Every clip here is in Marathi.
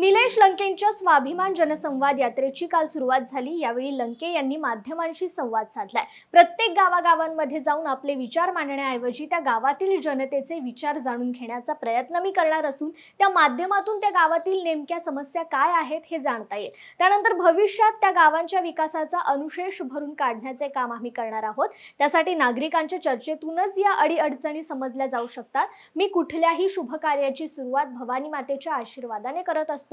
निलेश लंकेंच्या स्वाभिमान जनसंवाद यात्रेची काल सुरुवात झाली। यावेळी लंके यांनी माध्यमांशी संवाद साधलाय। प्रत्येक गावागावांमध्ये जाऊन आपले विचार मांडण्याऐवजी त्या गावातील जनतेचे विचार जाणून घेण्याचा प्रयत्न मी करणार असून त्या माध्यमातून त्या गावातील नेमक्या समस्या काय आहेत हे जाणता येईल। त्यानंतर भविष्यात त्या गावांच्या विकासाचा अनुशेष भरून काढण्याचे काम आम्ही करणार आहोत। त्यासाठी नागरिकांच्या चर्चेतूनच या अडीअडचणी समजल्या जाऊ शकतात। मी कुठल्याही शुभ कार्याची सुरुवात भवानी मातेच्या आशीर्वादाने करत असतो।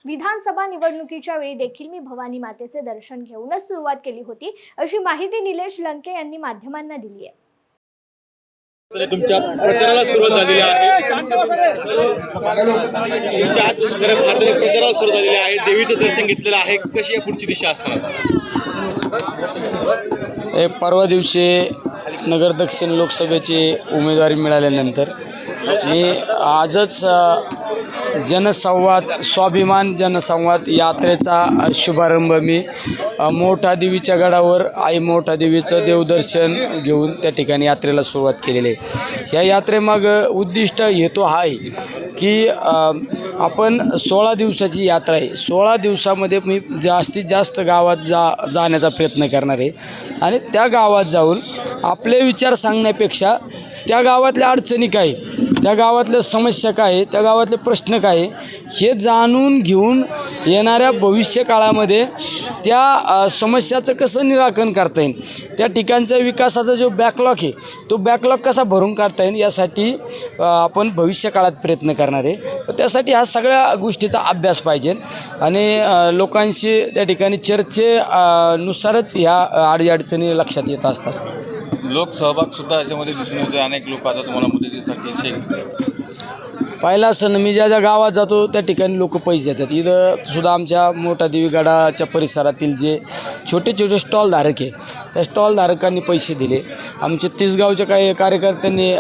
विधानसभा निवडणुकीच्या वेळी देखील मी भवानी मातेचे दर्शन घेऊनच सुरुवात केली होती, अशी माहिती निलेश लंके यांनी माध्यमांना दिली आहे। तुमच्या प्रचाराला सुरुवात झालेली आहे। प्रचाराला सुरुवात झालेली आहे। देवीचं दर्शन घेतलेलं आहे। कशी आहे पुढची दिशा असणार? परवा दिवशी नगर दक्षिण लोकसभेची उमेदवारी मिळाल्यानंतर मी आजच जनसंवाद स्वाभिमान जनसंवाद यात्रेचा शुभारंभ मी मोठा देवीच्या गडावर आई मोठा देवीचं देवदर्शन घेऊन त्या ठिकाणी यात्रेला सुरुवात केलेली आहे। या यात्रेमागं उद्दिष्ट हेतू हा आहे की आपण 16 दिवसाची यात्रा आहे। 16 दिवसामध्ये मी जास्तीत जास्त गावात जाण्याचा प्रयत्न करणार आहे आणि त्या गावात जाऊन आपले विचार सांगण्यापेक्षा त्या गावातल्या अडचणी काय, त्या गावातल्या समस्या काय, त्या गावातले प्रश्न काय हे जाणून घेऊन येणाऱ्या भविष्य काळामध्ये त्या समस्याचं कसं निराकरण करता येईल, त्या ठिकाणच्या विकासाचा जो बॅकलॉग आहे तो बॅकलॉग कसा भरून काढता येईल यासाठी आपण भविष्य काळात प्रयत्न करणार आहे। त्यासाठी ह्या सगळ्या गोष्टीचा अभ्यास पाहिजे आणि लोकांशी त्या ठिकाणी चर्चेनुसारच ह्या अडीअडचणी लक्षात येत असतात। लोकसहभाग सुद्धा याच्यामध्ये दिसून येतो। अनेक लोक आता तुम्हाला मदतीसाठी पहिला सण मी ज्या ज्या गावात जातो त्या ठिकाणी लोक पैसे देतात। इथं सुद्धा आमच्या मोठा देवी गडाच्या परिसरातील जे छोटे छोटे स्टॉलधारक आहे त्या स्टॉलधारकांनी पैसे दिले। आमचे 30 गावच्या काही कार्यकर्त्यांनी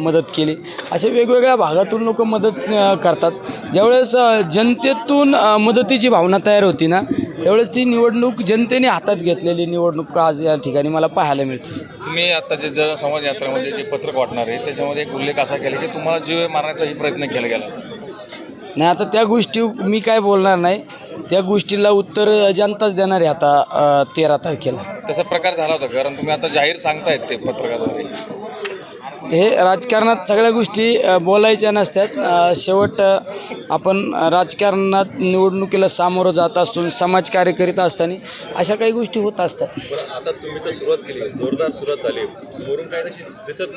मदत केली। असे वेगवेगळ्या भागातून लोक मदत करतात। ज्यावेळेस जनतेतून मदतीची भावना तयार होती ना त्यावेळेस ती निवडणूक जनतेने हातात घेतलेली निवडणूक आज या ठिकाणी मला पाहायला मिळते। तुम्ही आता जे जनसंवाद यात्रेमध्ये जे पत्रक वाटणार आहे त्याच्यामध्ये एक उल्लेख असा केला की तुम्हाला जीव मारण्याचाही प्रयत्न केला गेला नाही। आता त्या गोष्टी मी काय बोलणार नाही, त्या गोष्टीला उत्तर जनताच देणार आहे आता 13 तारखेला। तसा प्रकार झाला होता कारण तुम्ही आता जाहीर सांगतायत ते पत्रकाद्वारे। हे राजकारणात सगळ्या गोष्टी बोलायच्या नसतात। शेवट आपण राजकारणात निवडणुकीला सामोरं जात असतो, समाजकार्य करीत असताना अशा काही गोष्टी होत असतात। आता तुम्ही तर सुरुवात केली, जोरदार सुरुवात झाली, समोरून काय तशी दिसत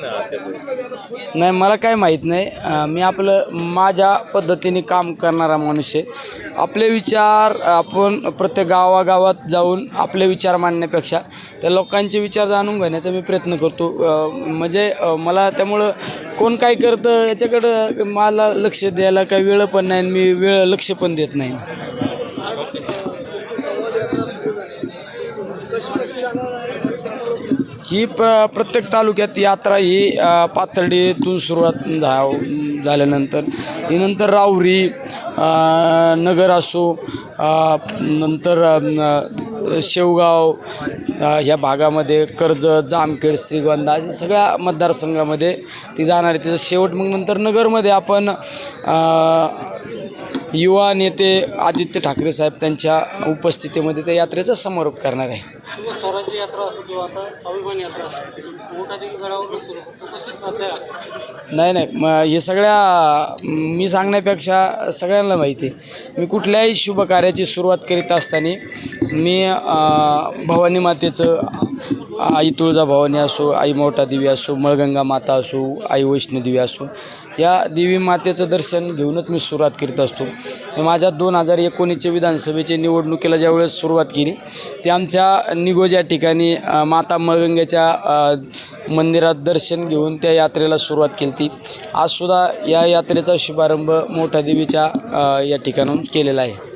नाही मला काय माहीत नाही। मी आपलं माझ्या पद्धतीने काम करणारा माणूस आहे। आपले विचार आपण प्रत्येक गावागावात जाऊन आपले विचार मांडण्यापेक्षा त्या लोकांचे विचार जाणून घेण्याचा मी प्रयत्न करतो। म्हणजे मला त्यामुळं कोण काय करतं याच्याकडं मला लक्ष द्यायला काही वेळ पण नाही, मी लक्ष पण देत नाही। ही प्रत्येक तालुक्यात यात्रा ही पाथर्डीतून सुरुवात झाल्यानंतर ही नंतर राहुरी नगर असो, नंतर शेवगाव ह्या भागामध्ये कर्जत जामखेड श्रीगोंदा सगळ्या मतदारसंघामध्ये ती जाणार आहे। त्याचं शेवट मग नंतर नगरमध्ये आपण युवा नेते आदित्य ठाकरे साहेब त्यांच्या उपस्थितीमध्ये त्या यात्रेचा समारोप करणार आहे। स्वराज्य यात्रा असो किंवा आता स्वाभिमान यात्रा असो मोठा देवी गडावर सुरू कशी श्रद्धा नाही हे सगळ्या मी सांगण्यापेक्षा सगळ्यांना माहिती आहे। मी कुठल्याही शुभ कार्याची सुरुवात करीत असताना मी भवानी मातेचं आई तुळजाभवानी असो, आई मोठा देवी असो, मळगंगा माता असो, आई वैष्णोदेवी असो, या देवी मातेचं दर्शन घेऊनच मी सुरुवात करीत असतो। माझ्या 2019च्या विधानसभेच्या निवडणुकीला ज्यावेळेस सुरुवात केली ते आमच्या निगोज या ठिकाणी माता मळगंगेच्या मंदिरात दर्शन घेऊन त्या यात्रेला सुरुवात केली ती। आजसुद्धा या यात्रेचा शुभारंभ मोठा देवीच्या या ठिकाणाहून केलेला आहे।